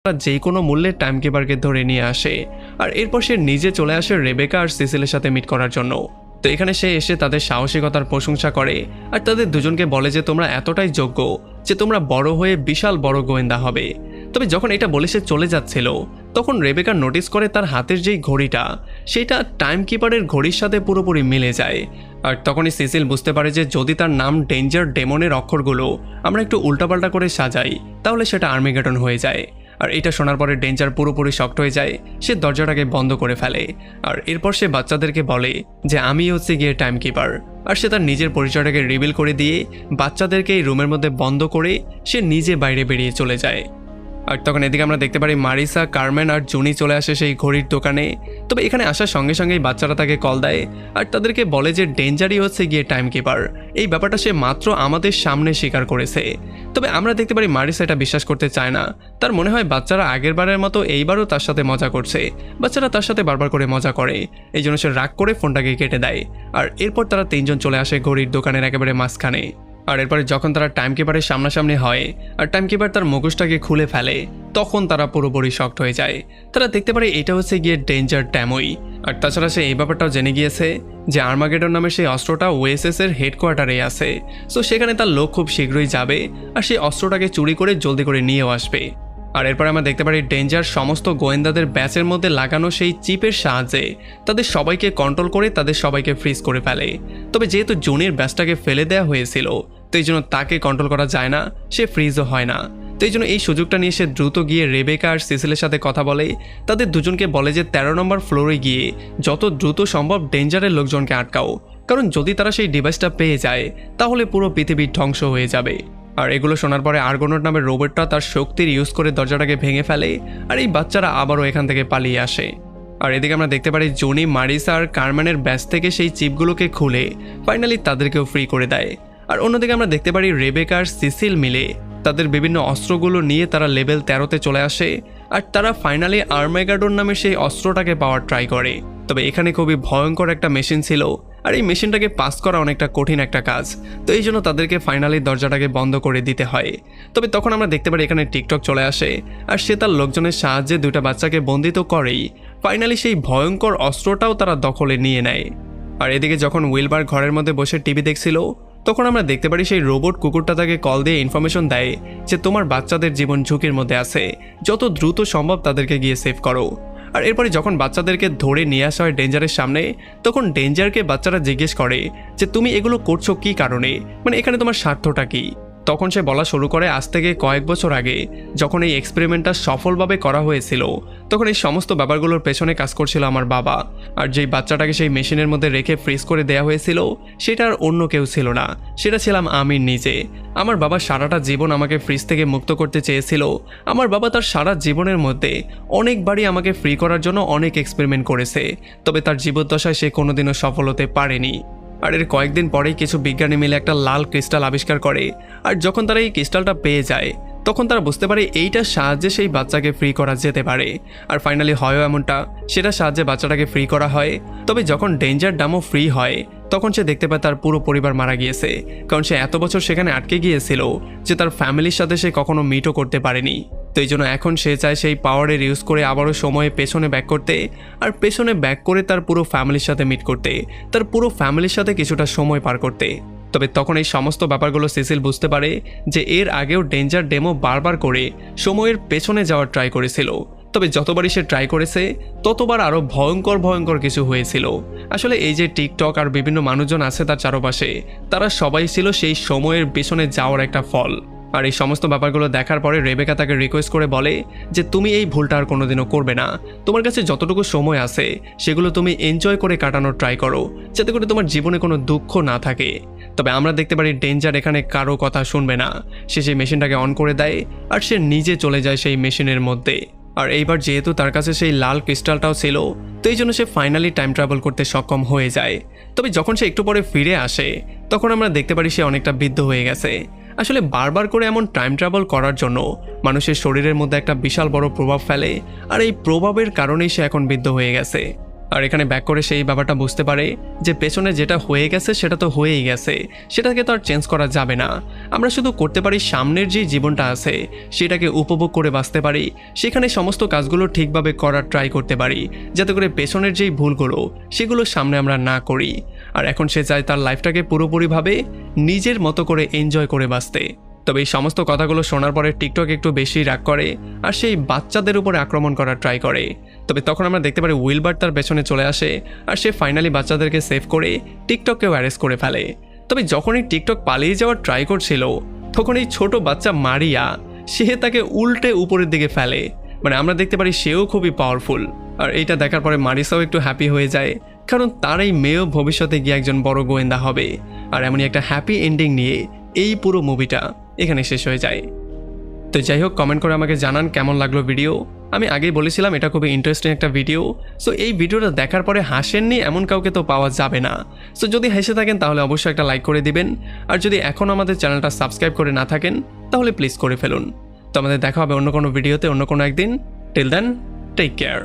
যে কোনো মূল্যে টাইম কিপারকে ধরে নিয়ে আসে আর এরপর সে নিজে চলে আসে রেবেকা আর সিসিলের সাথে মিট করার জন্য। তো এখানে সে এসে তাদের সাহসিকতার প্রশংসা করে আর তাদের দুজনকে বলে যে তোমরা এতটাই যোগ্য যে তোমরা বড় হয়ে বিশাল বড় গোয়েন্দা হবে। তবে যখন এটা বলে সে চলে যাচ্ছিল তখন রেবেকা নোটিস করে তার হাতের যেই ঘড়িটা সেটা টাইম কিপারের ঘড়ির সাথে পুরোপুরি মিলে যায়। আর তখনই সিসিল বুঝতে পারে যে যদি তার নাম ডেঞ্জার ডেমনের অক্ষরগুলো আমরা একটু উল্টাপাল্টা করে সাজাই তাহলে সেটা আর্মিগেডন হয়ে যায়। আর এটা শোনার পরে ডেঞ্জার পুরোপুরি শক্ট হয়ে যায়, সে দরজাটাকে বন্ধ করে ফেলে আর এরপর সে বাচ্চাদেরকে বলে যে আমি হচ্ছে গিয়ে টাইম কিপার। আর সে তার নিজের পরিচয়টাকে রিভিল করে দিয়ে বাচ্চাদেরকে এই রুমের মধ্যে বন্ধ করে সে নিজে বাইরে বেরিয়ে চলে যায়। আর তখন এদিকে আমরা দেখতে পারি মারিসা, কার্মেন আর জুনি চলে আসে সেই ঘড়ির দোকানে। তবে এখানে আসার সঙ্গে সঙ্গেই বাচ্চারা তাকে কল দেয় আর তাদেরকে বলে যে ডেঞ্জারই হচ্ছে গিয়ে টাইম কিপার, এই ব্যাপারটা সে মাত্র আমাদের সামনে স্বীকার করেছে। তবে আমরা দেখতে পারি মারিসা এটা বিশ্বাস করতে চায় না, তার মনে হয় বাচ্চারা আগের বারের মতো এইবারও তার সাথে মজা করছে, বাচ্চারা তার সাথে বারবার করে মজা করে, এই জন্য সে রাগ করে ফোনটাকে কেটে দেয়। আর এরপর তারা তিনজন চলে আসে ঘড়ির দোকানের একেবারে মাঝখানে। আর এরপরে যখন তারা টাইম কিপারের সামনাসামনি হয় আর টাইম কিপার তার মুখোশটাকে খুলে ফেলে তখন তারা পুরোপুরি শক্ট হয়ে যায়। তারা দেখতে পারে এটা হচ্ছে গিয়ে ডেঞ্জার ড্যামই। আর তাছাড়া সে এই ব্যাপারটাও জেনে গিয়েছে যে আর্মাগেডন নামের সেই অস্ত্রটা ওএসএস এর হেডকোয়ার্টারে আছে, সো সেখানে তার লোক খুব শীঘ্রই যাবে আর সেই অস্ত্রটাকে চুরি করে জলদি করে নিয়েও আসবে। আর এরপরে আমরা দেখতে পারি ডেঞ্জার সমস্ত গোয়েন্দাদের ব্যাচের মধ্যে লাগানো সেই চিপের সাহায্যে তাদের সবাইকে কন্ট্রোল করে তাদের সবাইকে ফ্রিজ করে ফেলে। তবে যেহেতু জুনির ব্যাচটাকে ফেলে দেওয়া হয়েছিল তো এই জন্য তাকে কন্ট্রোল করা যায় না, সে ফ্রিজও হয় না। তো এই জন্য এই সুযোগটা নিয়ে সে দ্রুত গিয়ে রেবেকা আর সিসিলের সাথে কথা বলে, তাদের দুজনকে বলে যে 13 নম্বর ফ্লোরে গিয়ে যত দ্রুত সম্ভব ডেঞ্জারের লোকজনকে আটকাও, কারণ যদি তারা সেই ডিভাইসটা পেয়ে যায় তাহলে পুরো পৃথিবী ধ্বংস হয়ে যাবে। আর এগুলো শোনার পরে আর্গোনট নামের রোবটটা তার শক্তির ইউজ করে দরজাটাকে ভেঙে ফেলে আর এই বাচ্চারা আবারও এখান থেকে পালিয়ে আসে। আর এদিকে আমরা দেখতে পারি জুনি, মারিসা আর কার্মেনের ব্যাচ থেকে সেই চিপগুলোকে খুলে ফাইনালি তাদেরকেও ফ্রি করে দেয়। আর অন্যদিকে আমরা দেখতে পারি রেবেকা আর সিসিল মিলে তাদের বিভিন্ন অস্ত্রগুলো নিয়ে তারা লেভেল 13তে চলে আসে আর তারা ফাইনালি আর্মাগেডন নামের সেই অস্ত্রটাকে পাওয়ার ট্রাই করে। তবে এখানে খুবই ভয়ঙ্কর একটা মেশিন ছিল আর এই মেশিনটাকে পাস করা অনেকটা কঠিন একটা কাজ, তো এই জন্য তাদেরকে ফাইনালি দরজাটাকে বন্ধ করে দিতে হয়। তবে তখন আমরা দেখতে পারি এখানে টিকটক চলে আসে আর সে তার লোকজনের সাহায্যে দুইটা বাচ্চাকে বন্দিত করেই ফাইনালি সেই ভয়ঙ্কর অস্ত্রটাও তারা দখলে নিয়ে নেয়। আর এদিকে যখন উইলবার ঘরের মধ্যে বসে টিভি দেখছিল তখন আমরা দেখতে পারি সেই রোবট কুকুরটা তাকে কল দিয়ে ইনফরমেশন দেয় যে তোমার বাচ্চাদের জীবন ঝুঁকির মধ্যে আছে, যত দ্রুত সম্ভব তাদেরকে গিয়ে সেভ করো। আর এরপরে যখন বাচ্চাদেরকে ধরে নিয়ে আসা হয় ডেঞ্জারের সামনে তখন ডেঞ্জারকে বাচ্চারা জিজ্ঞেস করে যে তুমি এগুলো করছো কি কারণে, মানে এখানে তোমার স্বার্থটা কি। তখন সে বলা শুরু করে আজ থেকে কয়েক বছর আগে যখন এই এক্সপেরিমেন্টটা সফলভাবে করা হয়েছিল তখন এই সমস্ত ব্যাপারগুলোর পেছনে কাজ করছিল আমার বাবা, আর যেই বাচ্চাটাকে সেই মেশিনের মধ্যে রেখে ফ্রিজ করে দেওয়া হয়েছিল সেটা আর অন্য কেউ ছিল না, সেটা ছিলাম আমি নিজে। আমার বাবা সারাটা জীবন আমাকে ফ্রিজ থেকে মুক্ত করতে চেয়েছিল, আমার বাবা তার সারা জীবনের মধ্যে অনেকবারই আমাকে ফ্রি করার জন্য অনেক এক্সপেরিমেন্ট করেছে, তবে তার জীবদ্দশায় সে কোনোদিনও সফল হতে পারেনি। আর এর কয়েকদিন পরেই কিছু বিজ্ঞানী মিলে একটা লাল ক্রিস্টাল আবিষ্কার করে আর যখন তারা এই ক্রিস্টালটা পেয়ে যায় তখন তারা বুঝতে পারে এইটার সাহায্যে সেই বাচ্চাকে ফ্রি করা যেতে পারে। আর ফাইনালি হয়ও এমনটা, সেটার সাহায্যে বাচ্চাটাকে ফ্রি করা হয়। তবে যখন ডেঞ্জার ডামও ফ্রি হয় তখন সে দেখতে পায় তার পুরো পরিবার মারা গিয়েছে, কারণ সে এত বছর সেখানে আটকে গিয়েছিল যে তার ফ্যামিলির সাথে সে কখনো মিটও করতে পারেনি। তো এই জন্য এখন সে চায় সেই পাওয়ারের ইউজ করে আবারও সময়ে পেছনে ব্যাক করতে আর পেছনে ব্যাক করে তার পুরো ফ্যামিলির সাথে মিট করতে, তার পুরো ফ্যামিলির সাথে কিছুটা সময় পার করতে। তবে তখন এই সমস্ত ব্যাপারগুলো সিসিল বুঝতে পারে যে এর আগেও ডেঞ্জার ডেমো বারবার করে সময়ের পেছনে যাওয়ার ট্রাই করেছিল, তবে যতবারই সে ট্রাই করেছে ততবার আরও ভয়ঙ্কর ভয়ঙ্কর কিছু হয়েছিল। আসলে এই যে টিকটক আর বিভিন্ন মানুষজন আছে তার চারপাশে, তারা সবাই ছিল সেই সময়ের পেছনে যাওয়ার একটা ফল। আর এই সমস্ত ব্যাপারগুলো দেখার পরে রেবেকা তাকে রিকোয়েস্ট করে বলে যে তুমি এই ভুলটা আর কোনোদিনও করবে না, তোমার কাছে যতটুকু সময় আছে সেগুলো তুমি এনজয় করে কাটানোর ট্রাই করো, যাতে করে তোমার জীবনে কোনো দুঃখ না থাকে। তবে আমরা দেখতে পারি ডেঞ্জার এখানে কারো কথা শুনবে না, সে সেই মেশিনটাকে অন করে দেয় আর সে নিজে চলে যায় সেই মেশিনের মধ্যে। আর এইবার যেহেতু তার কাছে সেই লাল ক্রিস্টালটাও ছিল তো এই জন্য সে ফাইনালি টাইম ট্রাভেল করতে সক্ষম হয়ে যায়। তবে যখন সে একটু পরে ফিরে আসে তখন আমরা দেখতে পারি সে অনেকটা বৃদ্ধ হয়ে গেছে। আসলে বারবার করে এমন টাইম ট্রাভেল করার জন্য মানুষের শরীরের মধ্যে একটা বিশাল বড় প্রভাব ফেলে আর এই প্রভাবের কারণেই সে এখন বৃদ্ধ হয়ে গেছে। আর এখানে ব্যাক করে সেই ব্যাপারটা বুঝতে পারে যে পেছনে যেটা হয়ে গেছে সেটা তো হয়েই গেছে, সেটাকে তো আর চেঞ্জ করা যাবে না। আমরা শুধু করতে পারি সামনের যে জীবনটা আছে সেটাকে উপভোগ করে বাঁচতে পারি, সেখানে সমস্ত কাজগুলো ঠিকভাবে করার ট্রাই করতে পারি, যাতে করে পেছনের যেই ভুলগুলো সেগুলো সামনে আমরা না করি। আর এখন সে চায় তার লাইফটাকে পুরোপুরিভাবে নিজের মতো করে এনজয় করে বাঁচতে। তবে এই সমস্ত কথাগুলো শোনার পরে টিকটক একটু বেশি রাগ করে আর সেই বাচ্চাদের উপরে আক্রমণ করার ট্রাই করে। তবে তখন আমরা দেখতে পারি উইলবার্ট তার পেছনে চলে আসে আর সে ফাইনালি বাচ্চাদেরকে সেভ করে টিকটককেও অ্যারেস্ট করে ফেলে। তবে যখনই টিকটক পালিয়ে যাওয়ার ট্রাই করছিল তখন এই ছোট বাচ্চা মারিয়া সে তাকে উল্টে উপরের দিকে ফেলে। মানে আমরা দেখতে পারি সেও খুবই পাওয়ারফুল। আর এইটা দেখার পরে মারিসাও একটু হ্যাপি হয়ে যায়, কারণ তার এই মেয়েও ভবিষ্যতে গিয়ে একজন বড় গোয়েন্দা হবে। আর এমনই একটা হ্যাপি এন্ডিং নিয়ে এই পুরো মুভিটা এখানে শেষ হয়ে যায়। তো যাই হোক, কমেন্ট করে আমাকে জানান কেমন লাগলো ভিডিও। আমি আগেই বলেছিলাম এটা খুবই ইন্টারেস্টিং একটা ভিডিও। সো এই ভিডিওটা দেখার পরে হাসেননি এমন কাউকে তো পাওয়া যাবে না। সো যদি হেসে থাকেন তাহলে অবশ্যই একটা লাইক করে দিবেন, আর যদি এখন আমাদের চ্যানেলটা সাবস্ক্রাইব করে না থাকেন তাহলে প্লিজ করে ফেলুন। তো আমাদের দেখা হবে অন্য কোনো ভিডিওতে অন্য কোনো একদিন। Till then, take care.